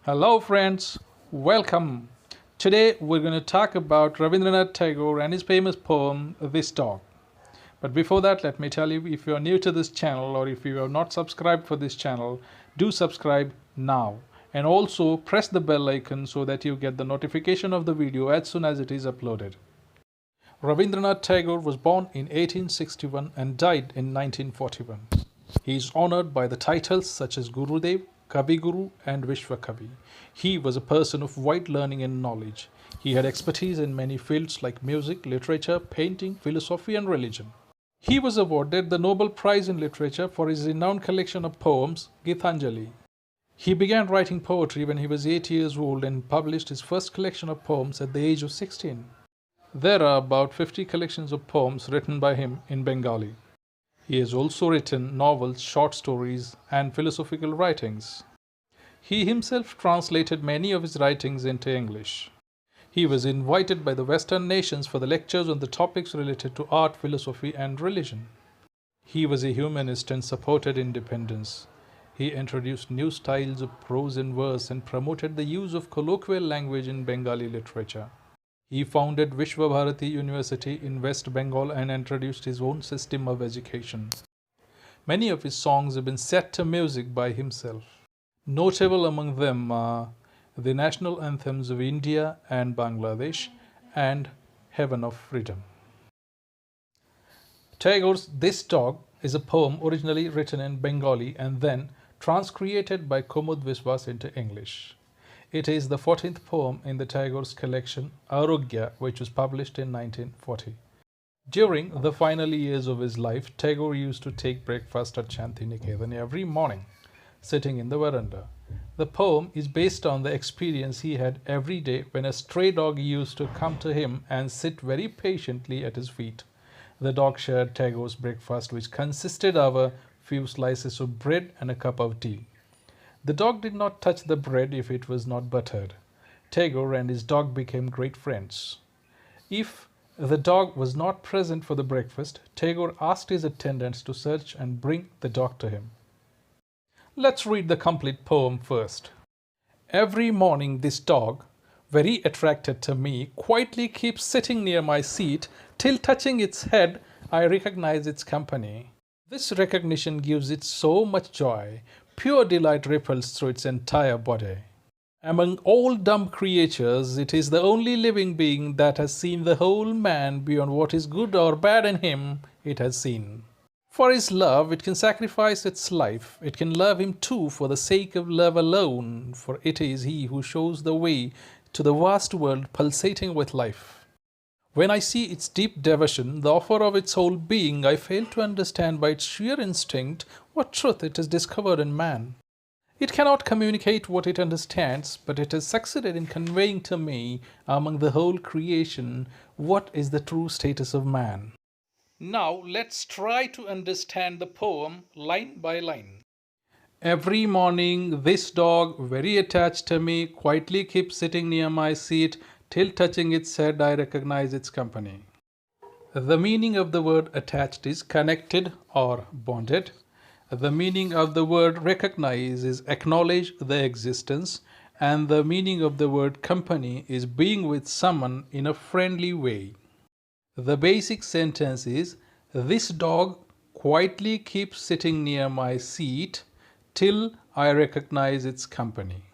Hello, friends. Welcome. Today we're going to talk about Rabindranath Tagore and his famous poem, This Dog. But before that, let me tell you, if you are new to this channel or if you have not subscribed for this channel, do subscribe now. And also press the bell icon so that you get the notification of the video as soon as it is uploaded. Rabindranath Tagore was born in 1861 and died in 1941. He is honored by the titles such as Gurudev, Kavi Guru, and Vishwakavi. He was a person of wide learning and knowledge. He had expertise in many fields like music, literature, painting, philosophy, and religion. He was awarded the Nobel Prize in Literature for his renowned collection of poems, Gitanjali. He began writing poetry when he was 8 years old and published his first collection of poems at the age of 16. There are about 50 collections of poems written by him in Bengali. He has also written novels, short stories, and philosophical writings. He himself translated many of his writings into English. He was invited by the Western nations for the lectures on the topics related to art, philosophy, and religion. He was a humanist and supported independence. He introduced new styles of prose and verse and promoted the use of colloquial language in Bengali literature. He founded Vishwa Bharati University in West Bengal and introduced his own system of education. Many of his songs have been set to music by himself. Notable among them are the national anthems of India and Bangladesh and Heaven of Freedom. Tagore's This Dog is a poem originally written in Bengali and then transcreated by Kumud Viswas into English. It is the 14th poem in the Tagore's collection Arogya, which was published in 1940. During the final years of his life, Tagore used to take breakfast at Shantiniketan every morning, sitting in the veranda. The poem is based on the experience he had every day when a stray dog used to come to him and sit very patiently at his feet. The dog shared Tagore's breakfast, which consisted of a few slices of bread and a cup of tea. The dog did not touch the bread if it was not buttered. Tagore and his dog became great friends. If the dog was not present for the breakfast, Tagore asked his attendants to search and bring the dog to him. Let's read the complete poem first. Every morning this dog, very attracted to me, quietly keeps sitting near my seat till touching its head I recognize its company. This recognition gives it so much joy. Pure delight ripples through its entire body. Among all dumb creatures, it is the only living being that has seen the whole man beyond what is good or bad in him it has seen. For his love, it can sacrifice its life. It can love him too for the sake of love alone, for it is he who shows the way to the vast world pulsating with life. When I see its deep devotion, the offer of its whole being, I fail to understand by its sheer instinct what truth it has discovered in man. It cannot communicate what it understands, but it has succeeded in conveying to me, among the whole creation, what is the true status of man. Now let's try to understand the poem line by line. Every morning this dog, very attached to me, quietly keeps sitting near my seat till touching its head I recognize its company. The meaning of the word attached is connected or bonded. The meaning of the word recognize is acknowledge the existence, and the meaning of the word company is being with someone in a friendly way. The basic sentence is, this dog quietly keeps sitting near my seat till I recognize its company.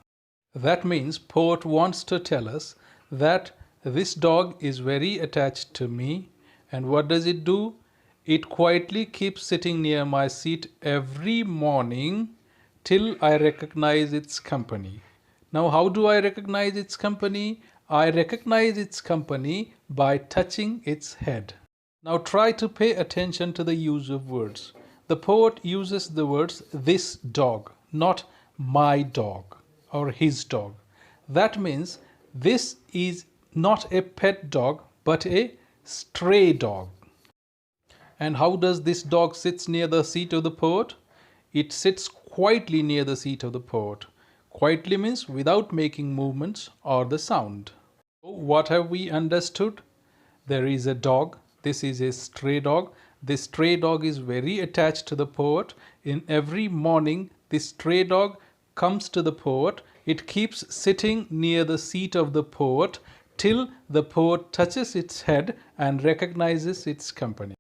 That means poet wants to tell us that this dog is very attached to me, and what does it do? It quietly keeps sitting near my seat every morning till I recognize its company. Now, how do I recognize its company? I recognize its company by touching its head. Now try to pay attention to the use of words. The poet uses the words this dog, not my dog or his dog. That means this is not a pet dog but a stray dog. And how does this dog sit near the seat of the poet? It sits quietly near the seat of the poet. Quietly means without making movements or the sound. What have we understood? There is a dog. This is a stray dog. This stray dog is very attached to the poet. In every morning, this stray dog comes to the poet It keeps sitting near the seat of the poet till the poet touches its head and recognizes its company.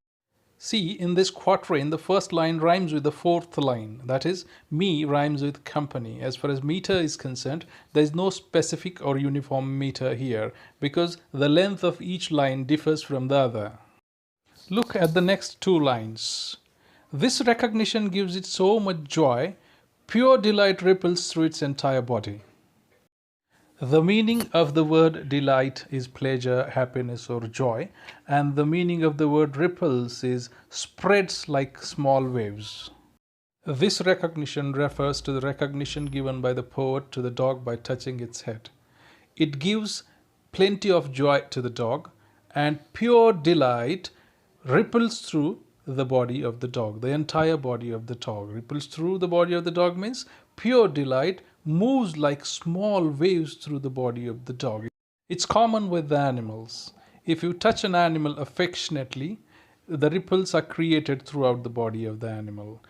See, in this quatrain, the first line rhymes with the fourth line. That is, me rhymes with company. As far as meter is concerned, there is no specific or uniform meter here because the length of each line differs from the other. Look at the next two lines. This recognition gives it so much joy, pure delight ripples through its entire body. The meaning of the word delight is pleasure, happiness, or joy, and the meaning of the word ripples is spreads like small waves. This recognition refers to the recognition given by the poet to the dog by touching its head. It gives plenty of joy to the dog, and pure delight ripples through the body of the dog. The entire body of the dog ripples through the body of the dog means pure delight moves like small waves through the body of the dog. It's common with the animals. If you touch an animal affectionately, the ripples are created throughout the body of the animal.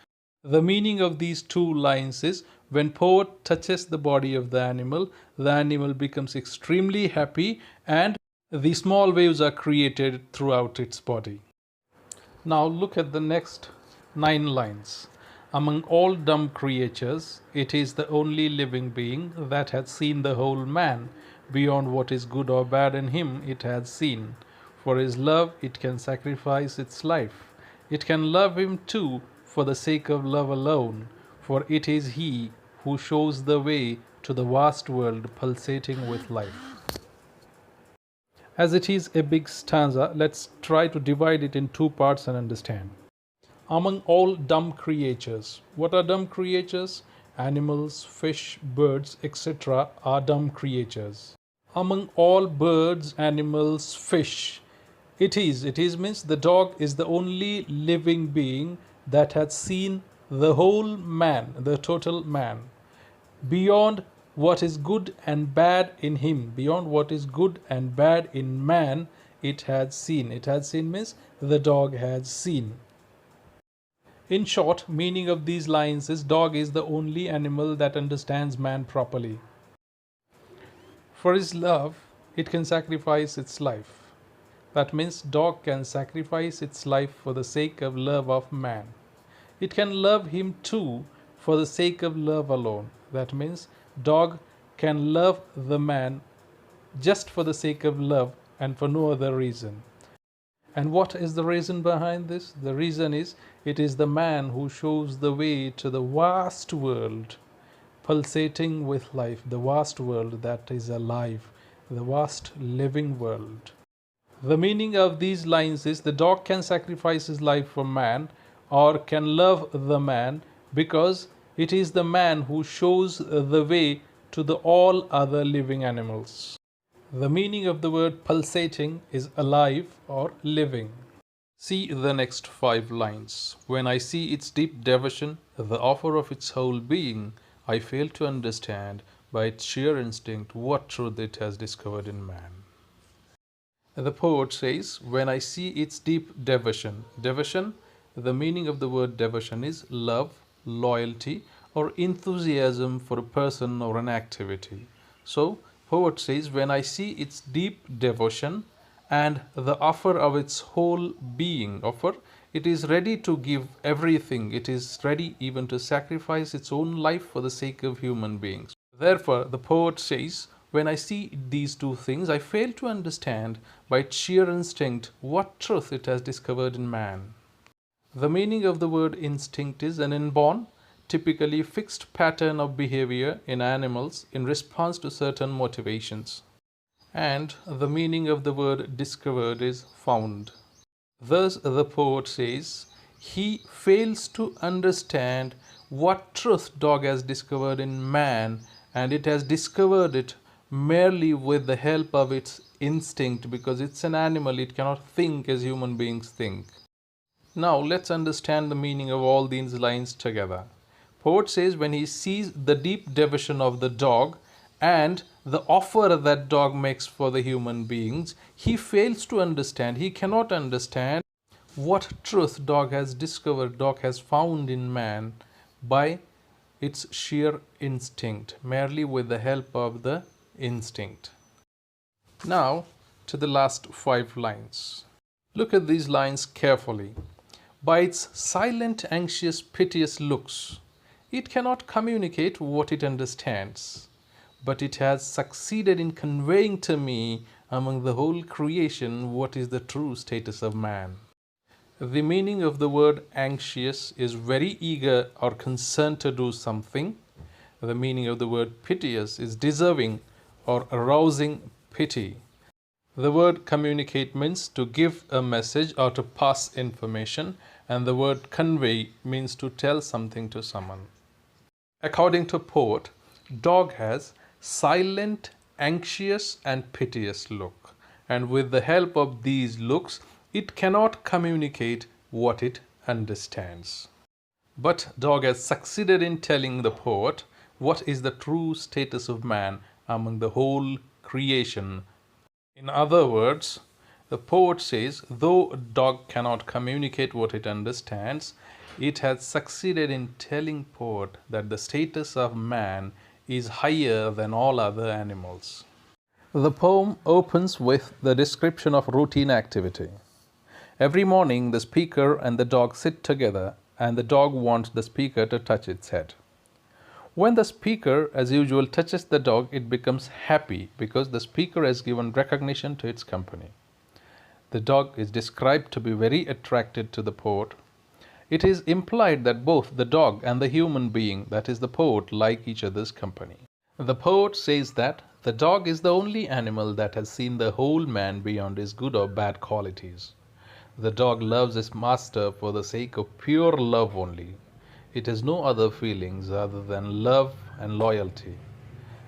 The meaning of these two lines is when poet touches the body of the animal becomes extremely happy and the small waves are created throughout its body. Now look at the next 9 lines. Among all dumb creatures, it is the only living being that hath seen the whole man. Beyond what is good or bad in him, it hath seen. For his love, it can sacrifice its life. It can love him too, for the sake of love alone. For it is he who shows the way to the vast world pulsating with life. As it is a big stanza, let's try to divide it in 2 parts and understand. Among all dumb creatures. What are dumb creatures? Animals, fish, birds, etc. are dumb creatures. Among all birds, animals, fish. It is means the dog is the only living being that has seen the whole man, the total man. Beyond what is good and bad in him, beyond what is good and bad in man, it had seen. It had seen means the dog had seen. In short, meaning of these lines is dog is the only animal that understands man properly. For his love, it can sacrifice its life. That means dog can sacrifice its life for the sake of love of man. It can love him too for the sake of love alone. That means dog can love the man just for the sake of love and for no other reason. And what is the reason behind this? The reason is it is the man who shows the way to the vast world pulsating with life, the vast world that is alive, the vast living world. The meaning of these lines is the dog can sacrifice his life for man or can love the man because it is the man who shows the way to the all other living animals. The meaning of the word pulsating is alive or living. See the next 5 lines. When I see its deep devotion, the offer of its whole being, I fail to understand by its sheer instinct what truth it has discovered in man. The poet says, when I see its deep devotion. Devotion, the meaning of the word devotion is love, loyalty, or enthusiasm for a person or an activity. So, poet says, when I see its deep devotion and the offer of its whole being, it is ready to give everything. It is ready even to sacrifice its own life for the sake of human beings. Therefore, the poet says, when I see these 2 things, I fail to understand by its sheer instinct what truth it has discovered in man. The meaning of the word instinct is an inborn, typically fixed pattern of behavior in animals in response to certain motivations. And the meaning of the word discovered is found. Thus the poet says, he fails to understand what truth dog has discovered in man, and it has discovered it merely with the help of its instinct, because it's an animal, it cannot think as human beings think. Now let's understand the meaning of all these lines together. Poet says when he sees the deep devotion of the dog and the offer that dog makes for the human beings, he fails to understand, he cannot understand what truth dog has discovered, dog has found in man by It's sheer instinct, merely with the help of the instinct. Now to the last 5 lines. Look at these lines carefully. By its silent, anxious, piteous looks, it cannot communicate what it understands, but it has succeeded in conveying to me among the whole creation what is the true status of man. The meaning of the word anxious is very eager or concerned to do something. The meaning of the word piteous is deserving or arousing pity. The word communicate means to give a message or to pass information, and the word convey means to tell something to someone. According to poet, dog has silent, anxious and piteous look, and with the help of these looks, it cannot communicate what it understands. But dog has succeeded in telling the poet what is the true status of man among the whole creation. In other words, the poet says, though a dog cannot communicate what it understands, it has succeeded in telling poet that the status of man is higher than all other animals. The poem opens with the description of routine activity. Every morning, the speaker and the dog sit together, and the dog wants the speaker to touch its head. When the speaker, as usual, touches the dog, it becomes happy because the speaker has given recognition to its company. The dog is described to be very attracted to the poet. It is implied that both the dog and the human being, that is the poet, like each other's company. The poet says that the dog is the only animal that has seen the whole man beyond his good or bad qualities. The dog loves his master for the sake of pure love only. It has no other feelings other than love and loyalty.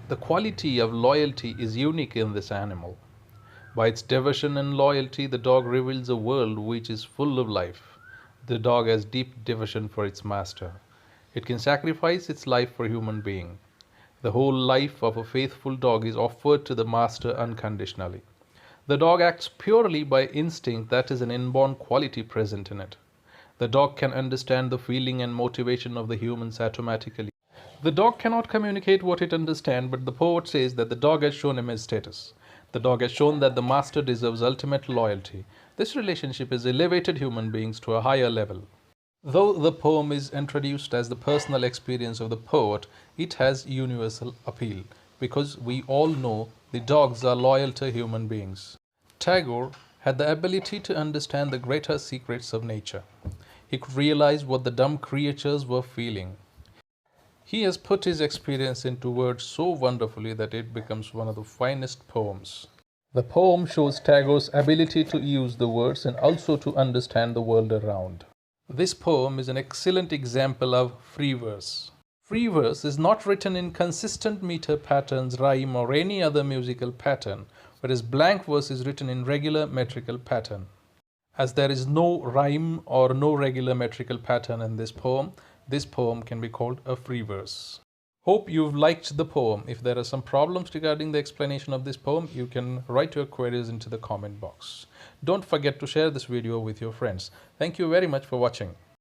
The quality of loyalty is unique in this animal. By its devotion and loyalty, the dog reveals a world which is full of life. The dog has deep devotion for its master. It can sacrifice its life for a human being. The whole life of a faithful dog is offered to the master unconditionally. The dog acts purely by instinct, that is an inborn quality present in it. The dog can understand the feeling and motivation of the humans automatically. The dog cannot communicate what it understands, but the poet says that the dog has shown him his status. The dog has shown that the master deserves ultimate loyalty. This relationship has elevated human beings to a higher level. Though the poem is introduced as the personal experience of the poet, it has universal appeal because we all know the dogs are loyal to human beings. Tagore had the ability to understand the greater secrets of nature. He could realize what the dumb creatures were feeling. He has put his experience into words so wonderfully that it becomes one of the finest poems. The poem shows Tagore's ability to use the words and also to understand the world around. This poem is an excellent example of free verse. Free verse is not written in consistent meter patterns, rhyme, or any other musical pattern, whereas blank verse is written in regular metrical pattern. As there is no rhyme or no regular metrical pattern in this poem can be called a free verse. Hope you've liked the poem. If there are some problems regarding the explanation of this poem, you can write your queries into the comment box. Don't forget to share this video with your friends. Thank you very much for watching.